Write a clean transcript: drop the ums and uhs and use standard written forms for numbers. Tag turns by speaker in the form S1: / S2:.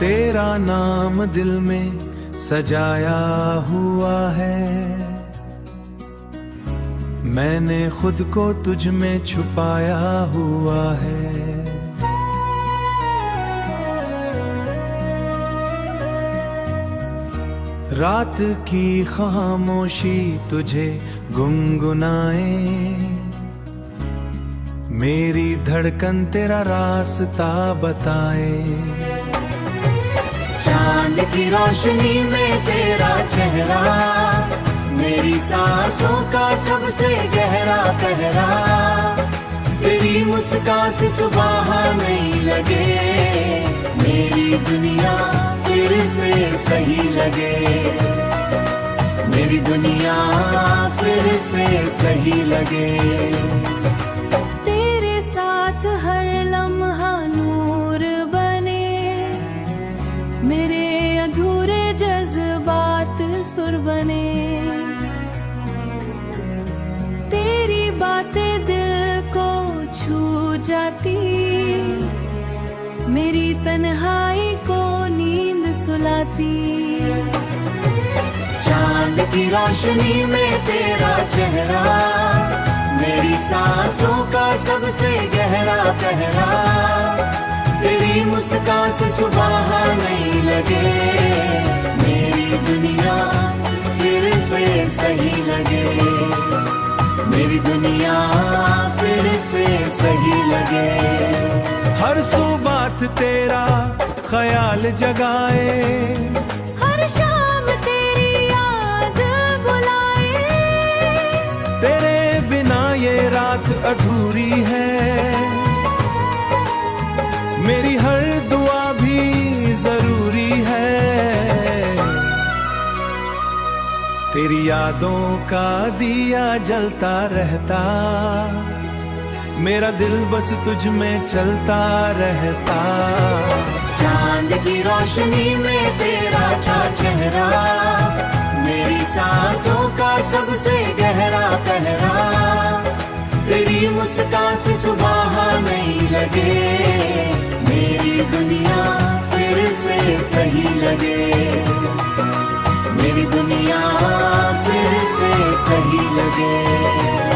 S1: तेरा नाम दिल में सजाया हुआ है, मैंने खुद को तुझ में छुपाया हुआ है। रात की खामोशी तुझे गुनगुनाए, मेरी धड़कन तेरा रास्ता बताए।
S2: चांद की रोशनी में तेरा चेहरा, मेरी सांसों का सबसे गहरा पहरा। तेरी मुस्कान से सुबह नहीं लगे, मेरी दुनिया फिर से सही लगे। मेरी दुनिया फिर से सही लगे।
S3: तेरे साथ हर लम्हा नूर बने, मेरे अधूरे जज्बात सुर बने। तेरी बातें दिल को छू जाती, मेरी तन्हाई को नींद सुलाती।
S2: चांद की रोशनी में तेरा चेहरा, मेरी सांसों का सबसे गहरा पहरा। तेरी मुस्कान से सुबह नहीं लगे, मेरी दुनिया फिर से सही लगे। मेरी दुनिया फिर से सही लगे।
S1: हर सुबात तेरा ख्याल जगाए,
S3: हर शाम तेरी याद बुलाए।
S1: तेरे बिना ये रात अधूरी है, मेरी हर दुआ भी जरूरी है। तेरी यादों का दिया जलता रहता, मेरा दिल बस तुझ में चलता रहता।
S2: चांद की रोशनी में तेरा चेहरा, मेरी सांसों का सबसे गहरा पहरा। तेरी मुस्कान से सुबह नहीं लगे, मेरी दुनिया फिर से सही लगे। मेरी दुनिया फिर से सही लगे।